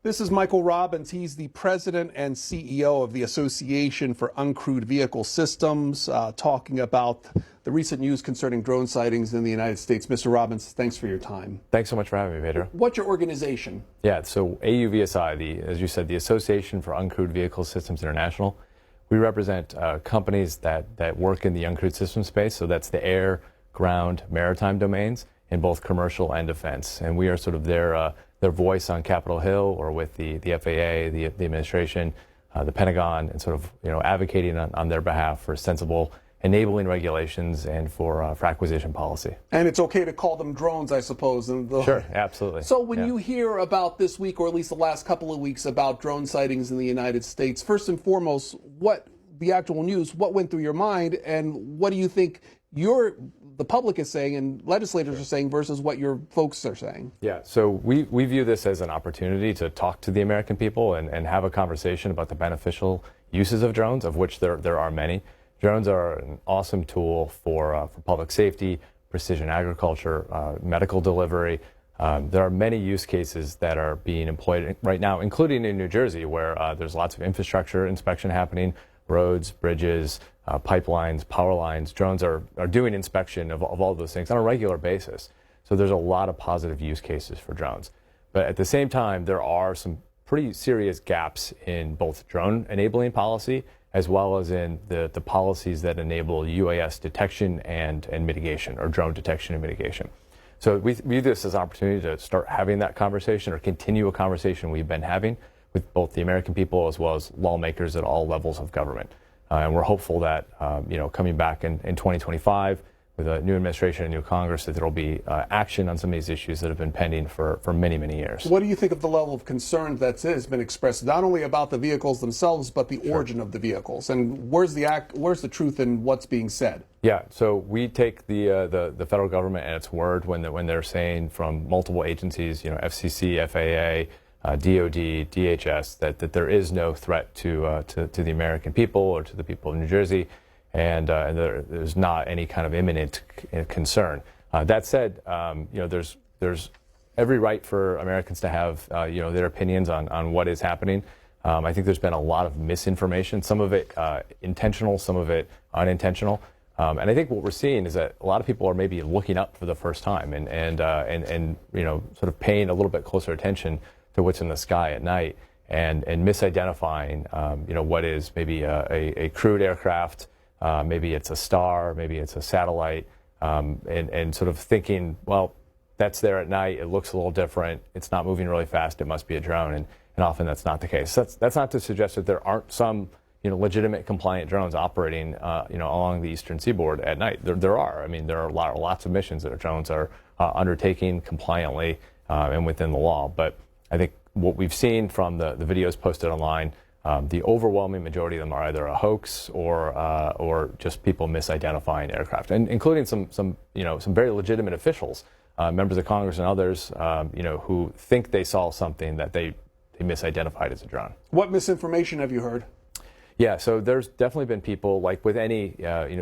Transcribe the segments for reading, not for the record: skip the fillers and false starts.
This is Michael Robbins. He's the president and CEO of the Association for Uncrewed Vehicle Systems, talking about the recent news concerning drone sightings in the United States. Mr. Robbins, thanks for your time. Thanks so much for having me, Pedro. What's your organization? Yeah, so AUVSI, as you said, the Association for Uncrewed Vehicle Systems International. We represent companies that work in the uncrewed system space, so that's the air, ground, maritime domains in both commercial and defense. And we are sort of their voice on Capitol Hill or with the FAA, the administration, the Pentagon, and sort of advocating on their behalf for sensible enabling regulations and for acquisition policy. And it's okay to call them drones, I suppose. Sure, absolutely. So when you hear about this week, or at least the last couple of weeks, about drone sightings in the United States, first and foremost, what the actual news, what went through your mind, and what do you think the public is saying and legislators are saying versus what your folks are saying? Yeah, so we view this as an opportunity to talk to the American people and have a conversation about the beneficial uses of drones, of which there are many. Drones are an awesome tool for public safety, precision agriculture, medical delivery. There are many use cases that are being employed right now, including in New Jersey, where there's lots of infrastructure inspection happening, roads, bridges, pipelines, power lines. Drones are doing inspection of all those things on a regular basis. So there's a lot of positive use cases for drones. But at the same time, there are some pretty serious gaps in both drone enabling policy as well as in the policies that enable UAS detection and mitigation, or drone detection and mitigation. So we view this as an opportunity to start having that conversation or continue a conversation we've been having with both the American people as well as lawmakers at all levels of government. And we're hopeful that, coming back in 2025 with a new administration and new Congress, that there will be action on some of these issues that have been pending for many, many years. What do you think of the level of concern that has been expressed, not only about the vehicles themselves, but the origin of the vehicles? And where's the truth in what's being said? Yeah, so we take the federal government at its word when they're saying from multiple agencies, FCC, FAA, DOD, DHS, that there is no threat to the American people or to the people of New Jersey, and there's not any kind of imminent concern. That said, there's every right for Americans to have their opinions on what is happening. I think there's been a lot of misinformation, some of it intentional, some of it unintentional. And I think what we're seeing is that a lot of people are maybe looking up for the first time and sort of paying a little bit closer attention to what's in the sky at night and misidentifying what is maybe a crewed aircraft, maybe it's a star, maybe it's a satellite, and sort of thinking, well, that's there at night, it looks a little different, it's not moving really fast, it must be a drone, and often that's not the case. That's not to suggest that there aren't some legitimate compliant drones operating along the eastern seaboard at night. There are. I mean, there are lots of missions that drones are undertaking compliantly and within the law. But I think what we've seen from the videos posted online, the overwhelming majority of them are either a hoax or just people misidentifying aircraft, and including some very legitimate officials, members of Congress and others, who think they saw something that they misidentified as a drone. What misinformation have you heard? Yeah, so there's definitely been people, like with any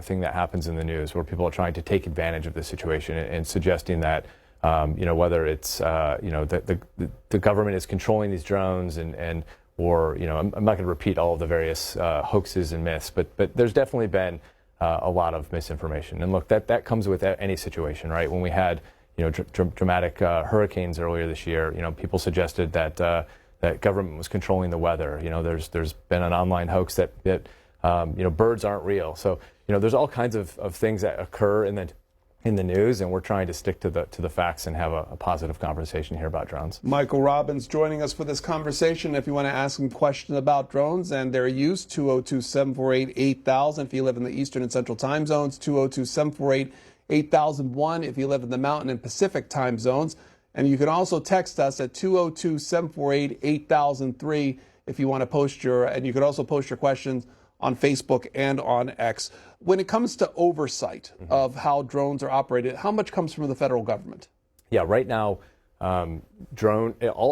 thing that happens in the news, where people are trying to take advantage of the situation and suggesting that whether it's the government is controlling these drones or I'm not going to repeat all of the various hoaxes and myths, but there's definitely been a lot of misinformation. And look, that comes with any situation, right? When we had dramatic hurricanes earlier this year, people suggested that government was controlling the weather. There's been an online hoax that birds aren't real. So there's all kinds of things that occur in the news, and we're trying to stick to the facts and have a positive conversation here about drones. Michael Robbins joining us for this conversation. If you want to ask him questions about drones and their use, 202-748-8000 if you live in the Eastern and Central time zones, 202-748-8001 if you live in the Mountain and Pacific time zones. And you can also text us at 202-748-8003 if you want to and you can also post your questions on Facebook and on X. When it comes to oversight of how drones are operated, how much comes from the federal government? Yeah, right now, all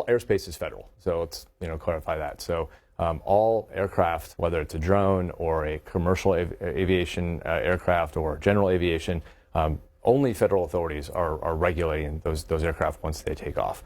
airspace is federal. So let's clarify that. So all aircraft, whether it's a drone or a commercial aviation aircraft or general aviation, only federal authorities are regulating those aircraft once they take off.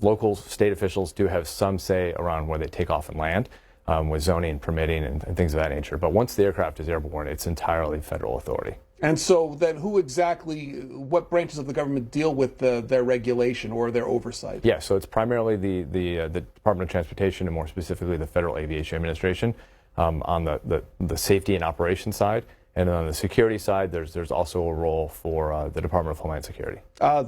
Local state officials do have some say around where they take off and land, with zoning, permitting, and things of that nature. But once the aircraft is airborne, it's entirely federal authority. And so then what branches of the government deal with their regulation or their oversight? Yeah, so it's primarily the Department of Transportation, and more specifically the Federal Aviation Administration, on the safety and operations side. And then on the security side, there's also a role for the Department of Homeland Security.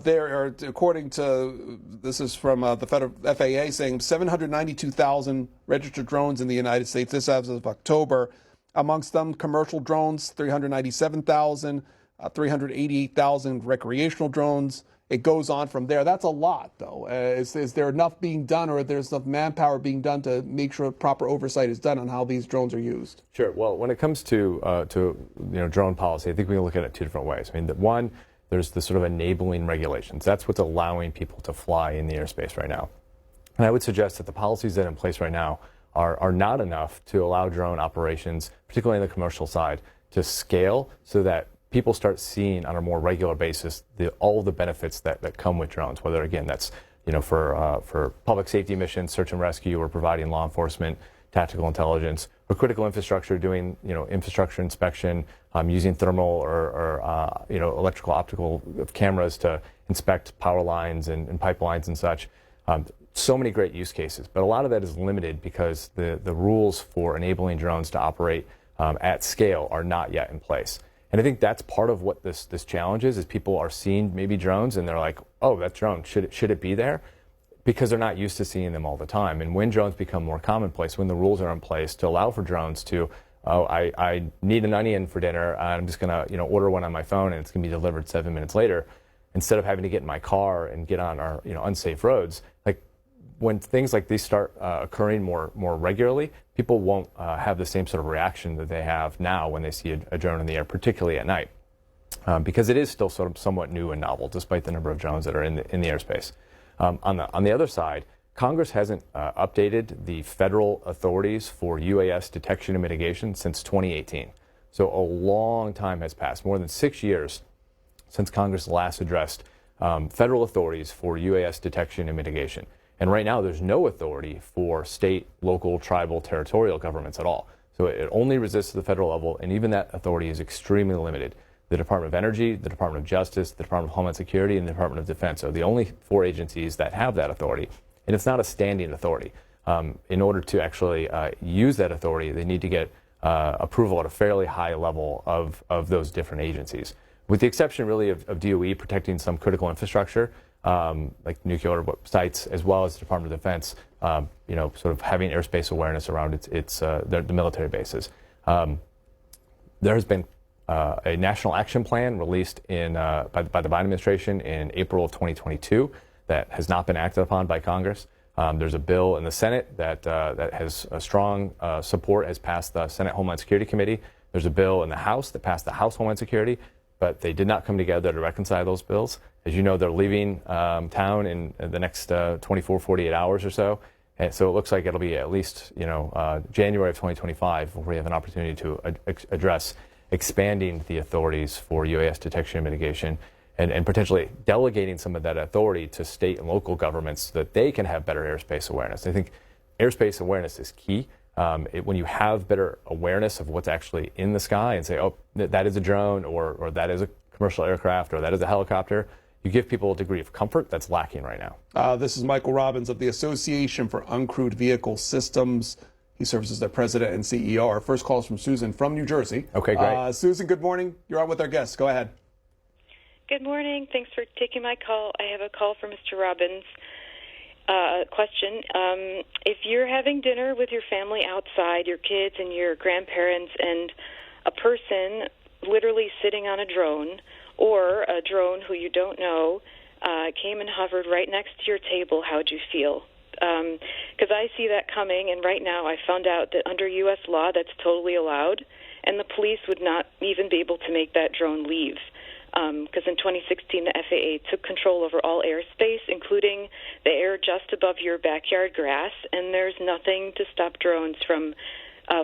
There are, according to, this is from the federal FAA, saying 792,000 registered drones in the United States. This as of October. Amongst them, commercial drones, 397,000, 388,000 recreational drones. It goes on from there. That's a lot, though. Is there enough being done, or there's enough manpower being done to make sure proper oversight is done on how these drones are used? Sure. Well, when it comes to drone policy, I think we can look at it two different ways. I mean, one, there's the sort of enabling regulations. That's what's allowing people to fly in the airspace right now. And I would suggest that the policies that are in place right now are not enough to allow drone operations, particularly on the commercial side, to scale so that people start seeing on a more regular basis all the benefits that come with drones. Whether, again, that's for public safety missions, search and rescue, or providing law enforcement, tactical intelligence, or critical infrastructure, doing infrastructure inspection, using thermal or electrical optical cameras to inspect power lines and pipelines and such. So many great use cases, but a lot of that is limited because the rules for enabling drones to operate at scale are not yet in place. And I think that's part of what this challenge is people are seeing maybe drones and they're like, oh, that drone, should it be there? Because they're not used to seeing them all the time. And when drones become more commonplace, when the rules are in place to allow for drones to, I need an onion for dinner, I'm just gonna order one on my phone and it's gonna be delivered 7 minutes later, instead of having to get in my car and get on our unsafe roads, like when things like these start occurring more regularly, people won't have the same sort of reaction that they have now when they see a drone in the air, particularly at night, because it is still sort of somewhat new and novel, despite the number of drones that are in the airspace. On the other side, Congress hasn't updated the federal authorities for UAS detection and mitigation since 2018. So a long time has passed, more than 6 years since Congress last addressed federal authorities for UAS detection and mitigation. And right now, there's no authority for state, local, tribal, territorial governments at all. So it only resists at the federal level, and even that authority is extremely limited. The Department of Energy, the Department of Justice, the Department of Homeland Security, and the Department of Defense are the only 4 agencies that have that authority. And it's not a standing authority. In order to actually use that authority, they need to get approval at a fairly high level of those different agencies. With the exception, really, of DOE protecting some critical infrastructure, like nuclear sites, as well as the Department of Defense, sort of having airspace awareness around the military bases. There has been a national action plan released by the Biden administration in April of 2022 that has not been acted upon by Congress. There's a bill in the Senate that has a strong support, has passed the Senate Homeland Security Committee. There's a bill in the House that passed the House Homeland Security, but they did not come together to reconcile those bills. As you know, they're leaving town in the next 24, 48 hours or so. And so it looks like it'll be at least, January of 2025 where we have an opportunity to address expanding the authorities for UAS detection and mitigation and potentially delegating some of that authority to state and local governments so that they can have better airspace awareness. I think airspace awareness is key. When you have better awareness of what's actually in the sky and say, oh, that is a drone or that is a commercial aircraft or that is a helicopter, you give people a degree of comfort that's lacking right now. This is Michael Robbins of the Association for Uncrewed Vehicle Systems. He serves as their president and CEO. Our first call is from Susan from New Jersey. Okay, great. Susan, good morning. You're on with our guests. Go ahead. Good morning. Thanks for taking my call. I have a call for Mr. Robbins. Question. If you're having dinner with your family outside, your kids and your grandparents, and a person literally sitting on a drone or a drone who you don't know came and hovered right next to your table, how would you feel? Because I see that coming, and right now I found out that under U.S. law that's totally allowed, and the police would not even be able to make that drone leave. Because in 2016, the FAA took control over all airspace, including the air just above your backyard grass, and there's nothing to stop drones from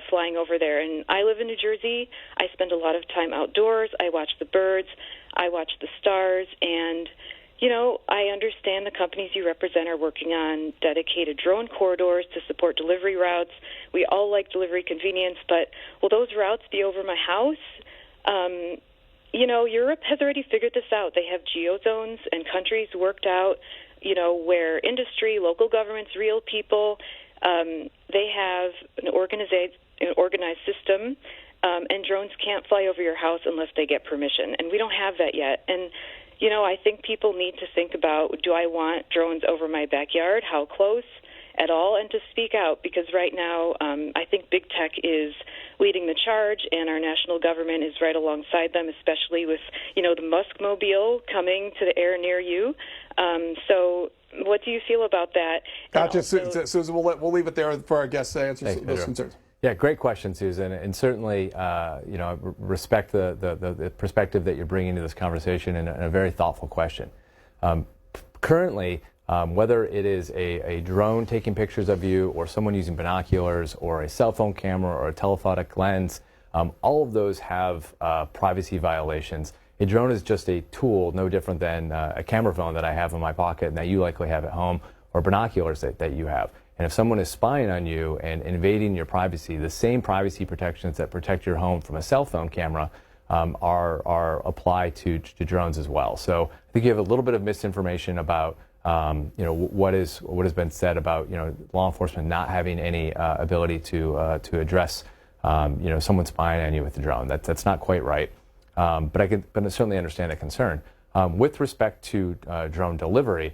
flying over there. And I live in New Jersey. I spend a lot of time outdoors. I watch the birds. I watch the stars. And I understand the companies you represent are working on dedicated drone corridors to support delivery routes. We all like delivery convenience, but will those routes be over my house? Europe has already figured this out. They have geozones and countries worked out, where industry, local governments, real people, they have an organized system, and drones can't fly over your house unless they get permission. And we don't have that yet. And I think people need to think about, do I want drones over my backyard? How close at all? And to speak out, because right now I think big tech is leading the charge, and our national government is right alongside them, especially with, the Musk-mobile coming to the air near you. So what do you feel about that? Gotcha. Also, Susan, we'll leave it there for our guests to answer those concerns. Yeah, great question, Susan, and certainly, respect the perspective that you're bringing to this conversation, and a very thoughtful question. Currently, whether it is a drone taking pictures of you, or someone using binoculars, or a cell phone camera, or a telephotic lens, all of those have privacy violations. A drone is just a tool, no different than a camera phone that I have in my pocket and that you likely have at home, or binoculars that you have. And if someone is spying on you and invading your privacy, the same privacy protections that protect your home from a cell phone camera are applied to drones as well. So I think you have a little bit of misinformation about what has been said about law enforcement not having any ability to address someone spying on you with a drone. That's not quite right. But I certainly understand the concern. With respect to drone delivery,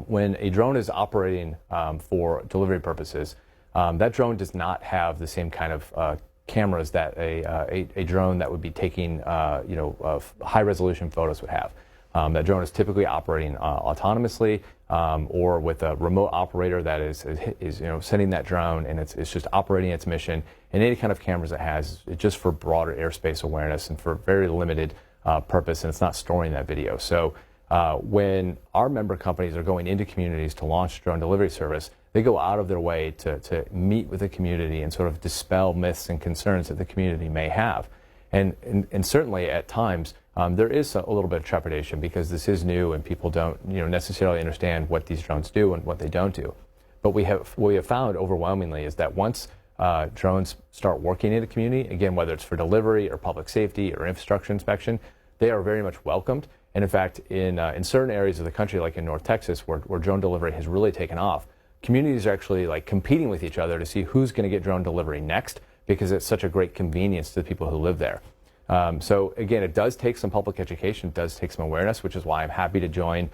when a drone is operating for delivery purposes, that drone does not have the same kind of cameras that a drone that would be taking high-resolution photos would have. That drone is typically operating autonomously, or with a remote operator that is sending that drone, and it's just operating its mission. And any kind of cameras it has, it's just for broader airspace awareness and for very limited purpose, and it's not storing that video. So when our member companies are going into communities to launch drone delivery service, they go out of their way to meet with the community and sort of dispel myths and concerns that the community may have. And certainly at times, there is a little bit of trepidation because this is new and people don't necessarily understand what these drones do and what they don't do. But what we have found overwhelmingly is that once drones start working in a community, again, whether it's for delivery or public safety or infrastructure inspection, they are very much welcomed. And in fact, in certain areas of the country, like in North Texas, where drone delivery has really taken off, communities are actually like competing with each other to see who's going to get drone delivery next, because it's such a great convenience to the people who live there. So again, it does take some public education, it does take some awareness, which is why I'm happy to join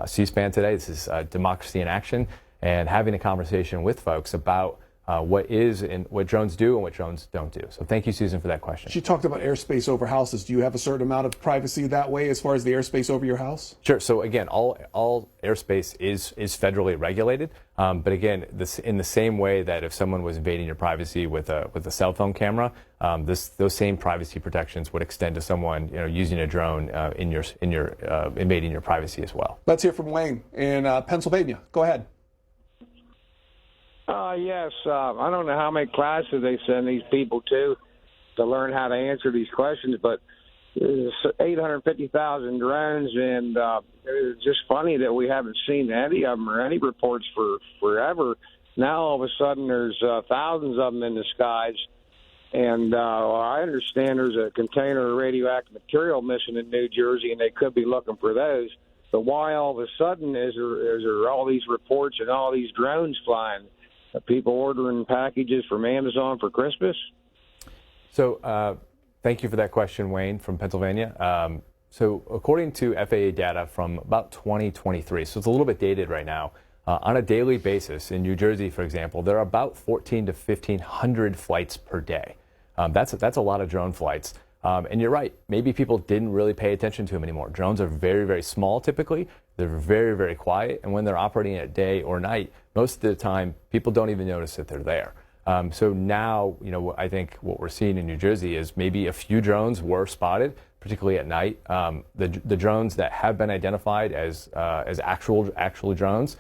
C-SPAN today. This is Democracy in Action, and having a conversation with folks about what drones do and what drones don't do. So thank you, Susan, for that question. She talked about airspace over houses. Do you have a certain amount of privacy that way as far as the airspace over your house? Sure. So again, all airspace is federally regulated. But again, in the same way that if someone was invading your privacy with a cell phone camera, those same privacy protections would extend to someone using a drone in your invading your privacy as well. Let's hear from Wayne in Pennsylvania. Go ahead. Yes. I don't know how many classes they send these people to learn how to answer these questions, but 850,000 drones, and it's just funny that we haven't seen any of them or any reports for forever. Now, all of a sudden, there's thousands of them in the skies, and I understand there's a container of radioactive material missing in New Jersey, and they could be looking for those. But why all of a sudden is there all these reports and all these drones flying? People ordering packages from Amazon for Christmas? So thank you for that question, Wayne from Pennsylvania. So according to FAA data from about 2023, so it's a little bit dated right now, on a daily basis in New Jersey, for example, there are about 1,400 to 1,500 flights per day. That's a lot of drone flights. And you're right, maybe people didn't really pay attention to them anymore. Drones are very, very small typically. They're very, very quiet. And when they're operating at day or night, most of the time, people don't even notice that they're there. So now, I think what we're seeing in New Jersey is maybe a few drones were spotted, particularly at night. The drones that have been identified as actual drones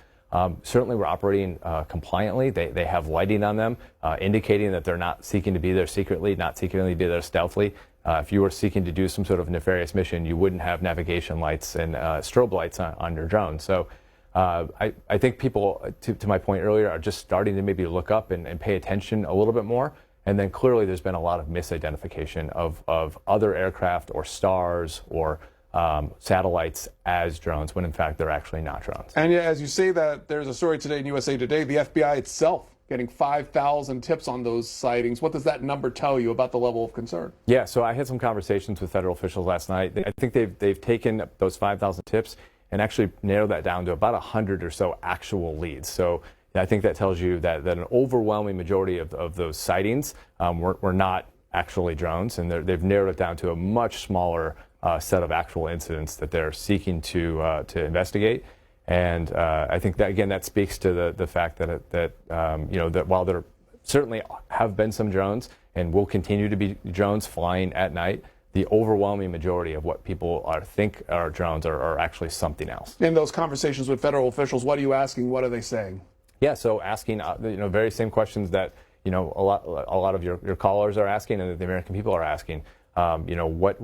certainly were operating compliantly. They have lighting on them, indicating that they're not seeking to be there secretly, not seeking to be there stealthily. If you were seeking to do some sort of nefarious mission, you wouldn't have navigation lights and strobe lights on your drone. So I think people, to my point earlier, are just starting to maybe look up and pay attention a little bit more. And then clearly there's been a lot of misidentification of other aircraft or stars or satellites as drones when in fact they're actually not drones. And yeah, as you say that, there's a story today in USA Today, the FBI itself getting 5,000 tips on those sightings. What does that number tell you about the level of concern? Yeah, so I had some conversations with federal officials last night. I think they've taken those 5,000 tips and actually narrowed that down to about 100 or so actual leads. So I think that tells you that an overwhelming majority of those sightings were not actually drones, and they've narrowed it down to a much smaller set of actual incidents that they're seeking to investigate. And I think that, again, that speaks to the fact that while there certainly have been some drones and will continue to be drones flying at night, the overwhelming majority of what people think are drones are actually something else. In those conversations with federal officials, what are you asking? What are they saying? Yeah, so asking very same questions that a lot of your callers are asking and that the American people are asking. What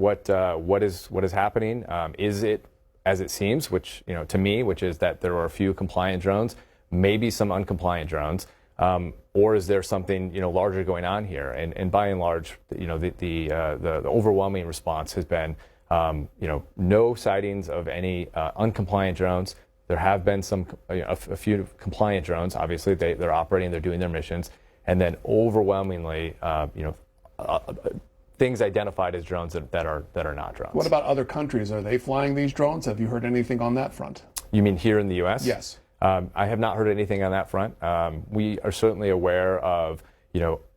is happening? Is it as it seems, which to me, which is that there are a few compliant drones, maybe some uncompliant drones, or is there something larger going on here? And by and large, the overwhelming response has been no sightings of any uncompliant drones. There have been a few compliant drones. Obviously, they're operating, they're doing their missions, and then overwhelmingly, things identified as drones that are not drones. What about other countries? Are they flying these drones? Have you heard anything on that front? You mean here in the U.S.? Yes. I have not heard anything on that front. We are certainly aware of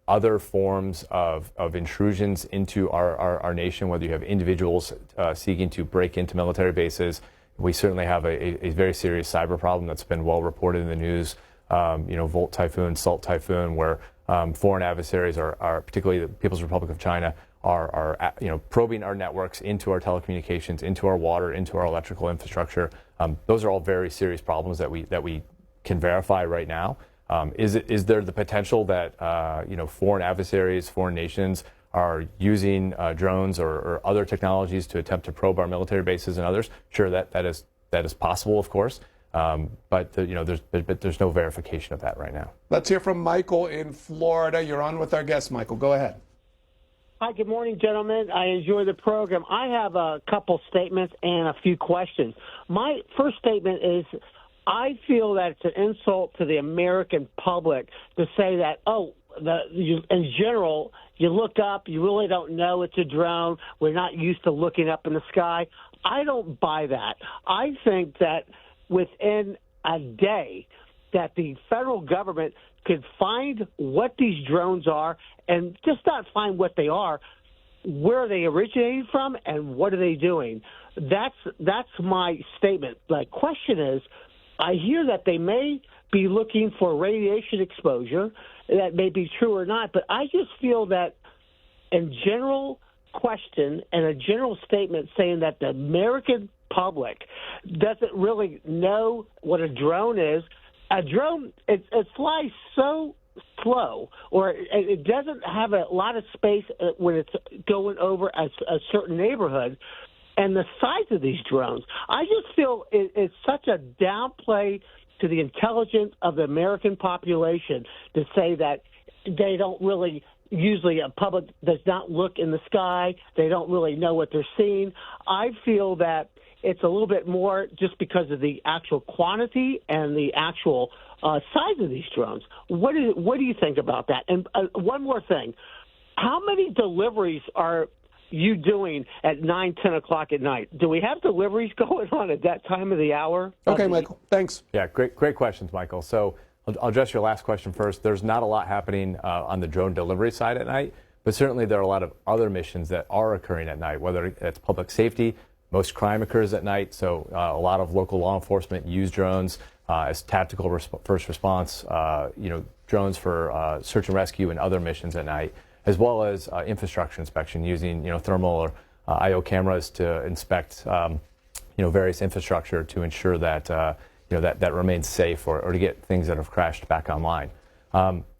other forms of intrusions into our nation, whether you have individuals seeking to break into military bases. We certainly have a very serious cyber problem that's been well reported in the news. Volt Typhoon, Salt Typhoon, where foreign adversaries are particularly the People's Republic of China are probing our networks into our telecommunications, into our water, into our electrical infrastructure. Those are all very serious problems that we can verify right now. Is there the potential that foreign adversaries, foreign nations are using drones or other technologies to attempt to probe our military bases and others? Sure, that is possible, of course. But there's no verification of that right now. Let's hear from Michael in Florida. You're on with our guest, Michael. Go ahead. Hi, good morning, gentlemen. I enjoy the program. I have a couple statements and a few questions. My first statement is I feel that it's an insult to the American public to say that, in general, you look up, you really don't know it's a drone. We're not used to looking up in the sky. I don't buy that. I think that within a day that the federal government could find what these drones are and just not find what they are, where they originated from, and what are they doing. That's my statement. The question is, I hear that they may be looking for radiation exposure. That may be true or not, but I just feel that in general question and a general statement saying that the American public doesn't really know what a drone is. A drone, it flies so slow, or it doesn't have a lot of space when it's going over a certain neighborhood. And the size of these drones, I just feel it's such a downplay to the intelligence of the American population to say that they don't really, usually a public does not look in the sky. They don't really know what they're seeing. I feel that it's a little bit more just because of the actual quantity and the actual size of these drones. What do you think about that? And one more thing. How many deliveries are you doing at 9, 10 o'clock at night? Do we have deliveries going on at that time of the hour? Okay, Michael, thanks. Yeah, great questions, Michael. So I'll address your last question first. There's not a lot happening on the drone delivery side at night, but certainly there are a lot of other missions that are occurring at night, whether it's public safety. Most crime occurs at night, so a lot of local law enforcement use drones as tactical first response, drones for search and rescue and other missions at night, as well as infrastructure inspection using thermal or IO cameras to inspect various infrastructure to ensure that that remains safe or to get things that have crashed back online.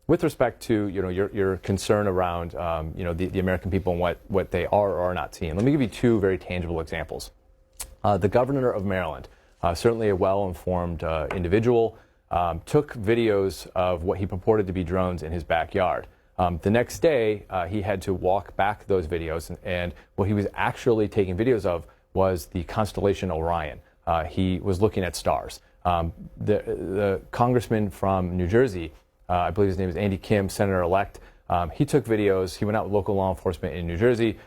with respect to your concern around the American people and what they are or are not seeing, let me give you two very tangible examples. The governor of Maryland, certainly a well-informed individual, took videos of what he purported to be drones in his backyard. The next day, he had to walk back those videos, and what he was actually taking videos of was the constellation Orion. He was looking at stars. The congressman from New Jersey, I believe his name is Andy Kim, senator-elect, he took videos. He went out with local law enforcement in New Jersey,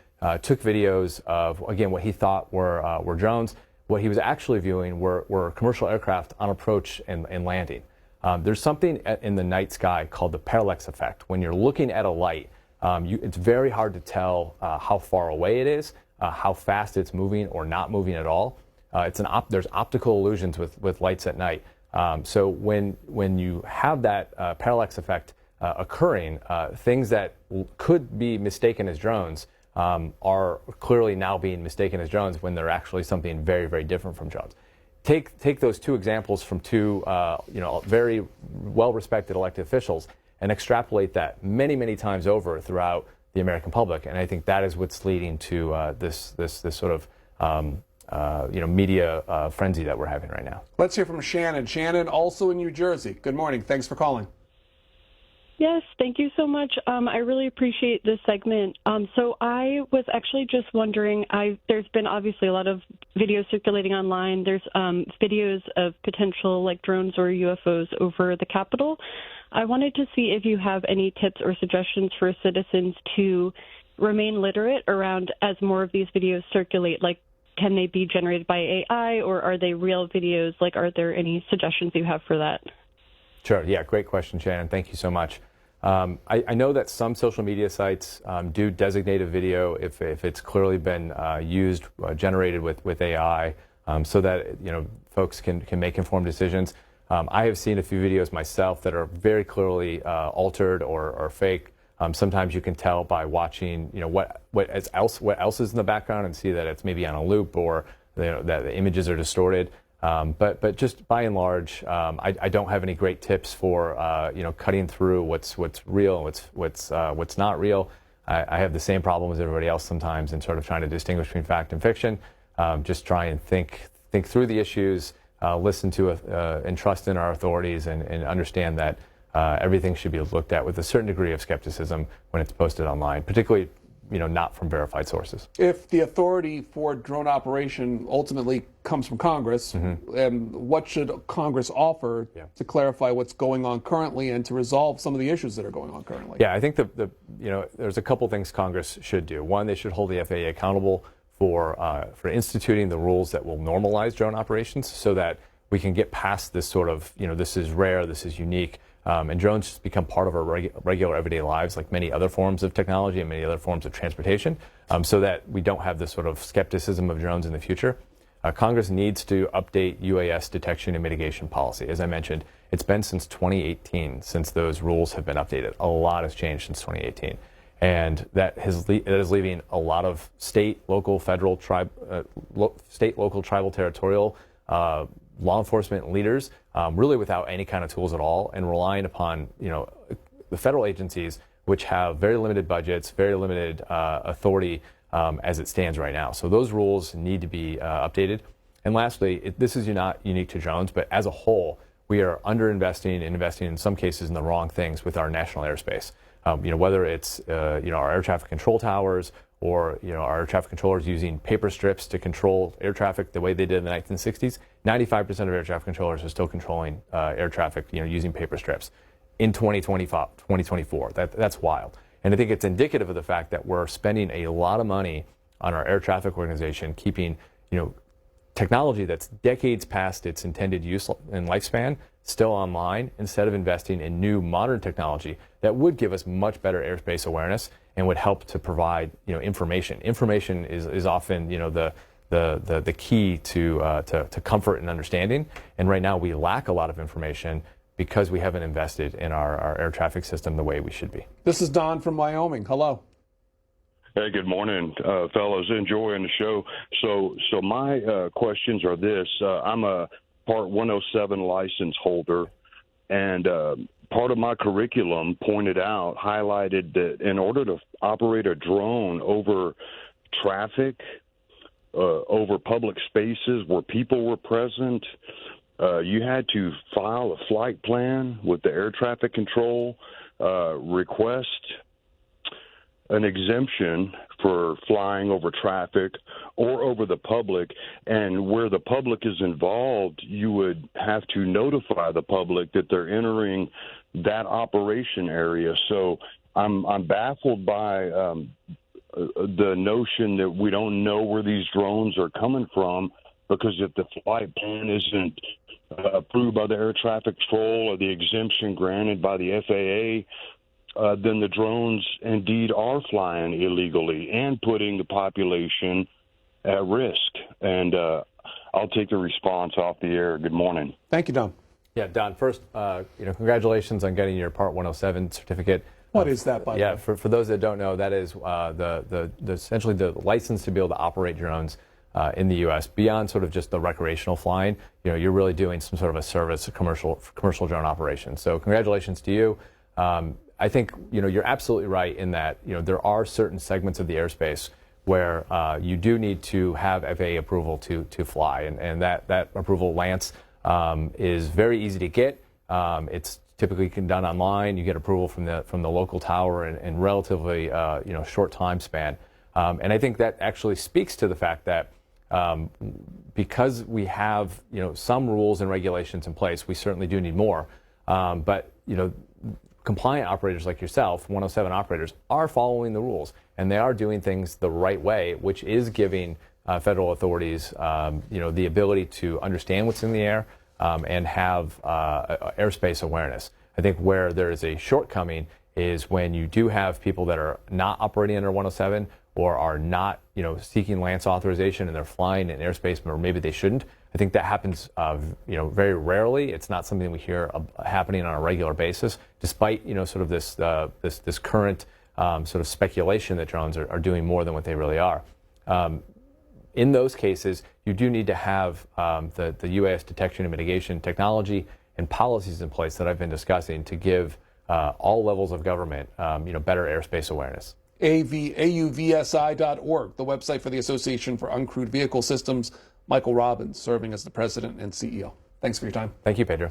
took videos of, again, what he thought were drones. What he was actually viewing were commercial aircraft on approach and landing. There's something in the night sky called the parallax effect. When you're looking at a light, it's very hard to tell how far away it is, how fast it's moving or not moving at all. There's optical illusions with lights at night. So when you have that parallax effect occurring, things that could be mistaken as drones are clearly now being mistaken as drones when they're actually something very, very different from drones. Take those two examples from two very well-respected elected officials and extrapolate that many, many times over throughout the American public, and I think that is what's leading to this sort of media frenzy that we're having right now. Let's hear from Shannon. Shannon, also in New Jersey. Good morning. Thanks for calling. Yes, thank you so much. I really appreciate this segment. So I was actually just wondering, there's been obviously a lot of videos circulating online. There's videos of potential like drones or UFOs over the Capitol. I wanted to see if you have any tips or suggestions for citizens to remain literate around as more of these videos circulate. Like, can they be generated by AI or are they real videos? Like, are there any suggestions you have for that? Sure. Yeah, great question, Shannon. Thank you so much. I know that some social media sites do designate a video if it's clearly been generated with AI, so that folks can make informed decisions. I have seen a few videos myself that are very clearly altered or fake. Sometimes you can tell by watching what else is in the background and see that it's maybe on a loop or that the images are distorted. But just by and large, I don't have any great tips for cutting through what's real and what's not real. I have the same problem as everybody else sometimes in sort of trying to distinguish between fact and fiction. Just try and think through the issues, listen to and trust in our authorities, and understand that everything should be looked at with a certain degree of skepticism when it's posted online, particularly not from verified sources. If the authority for drone operation ultimately comes from Congress, and what should Congress offer to clarify what's going on currently and to resolve some of the issues that are going on currently? Yeah, I think there's a couple things Congress should do. One, they should hold the FAA accountable for instituting the rules that will normalize drone operations, so that we can get past this sort of this is rare, this is unique. And drones just become part of our regular everyday lives, like many other forms of technology and many other forms of transportation, so that we don't have this sort of skepticism of drones in the future. Congress needs to update UAS detection and mitigation policy. As I mentioned, it's been since 2018 since those rules have been updated. A lot has changed since 2018. And that is leaving a lot of state, local, federal, tribal, territorial law enforcement leaders really without any kind of tools at all, and relying upon the federal agencies, which have very limited budgets, very limited authority as it stands right now. So those rules need to be updated. And lastly, this is not unique to drones, but as a whole, we are underinvesting and investing in some cases in the wrong things with our national airspace. Whether it's our air traffic control towers, or our air traffic controllers using paper strips to control air traffic the way they did in the 1960s. 95% of air traffic controllers are still controlling air traffic using paper strips in 2024. That's wild. And I think it's indicative of the fact that we're spending a lot of money on our air traffic organization, keeping technology that's decades past its intended use and lifespan still online, instead of investing in new modern technology that would give us much better airspace awareness and would help to provide information. Information is often the key to comfort and understanding. And right now we lack a lot of information because we haven't invested in our air traffic system the way we should be. This is Don from Wyoming. Hello. Hey, good morning, fellows. Enjoying the show. So my questions are this. I'm a Part 107 license holder, and part of my curriculum highlighted that in order to operate a drone over traffic, over public spaces where people were present, you had to file a flight plan with the air traffic control, request an exemption for flying over traffic or over the public, and where the public is involved, you would have to notify the public that they're entering that operation area. So I'm baffled by the notion that we don't know where these drones are coming from, because if the flight plan isn't approved by the air traffic control or the exemption granted by the FAA, then the drones indeed are flying illegally and putting the population at risk. And I'll take the response off the air. Good morning. Thank you, Don. Yeah, Don, first, congratulations on getting your Part 107 certificate. What is that, by the way? Yeah, for those that don't know, that is essentially the license to be able to operate drones in the U.S. beyond sort of just the recreational flying. You're really doing some sort of a service, a commercial drone operation. So congratulations to you. I think you're absolutely right in that there are certain segments of the airspace where you do need to have FAA approval to fly, and that approval, Lance, is very easy to get. It's typically done online. You get approval from the local tower in relatively short time span, and I think that actually speaks to the fact that because we have some rules and regulations in place, we certainly do need more, but compliant operators like yourself, 107 operators, are following the rules, and they are doing things the right way, which is giving federal authorities, the ability to understand what's in the air and have airspace awareness. I think where there is a shortcoming is when you do have people that are not operating under 107 or are not, seeking Lance authorization and they're flying in airspace where maybe they shouldn't. I think that happens, very rarely. It's not something we hear happening on a regular basis, despite, sort of this current sort of speculation that drones are doing more than what they really are. In those cases, you do need to have the UAS detection and mitigation technology and policies in place that I've been discussing to give all levels of government, better airspace awareness. AUVSI.org, the website for the Association for Uncrewed Vehicle Systems. Michael Robbins, serving as the president and CEO. Thanks for your time. Thank you, Pedro.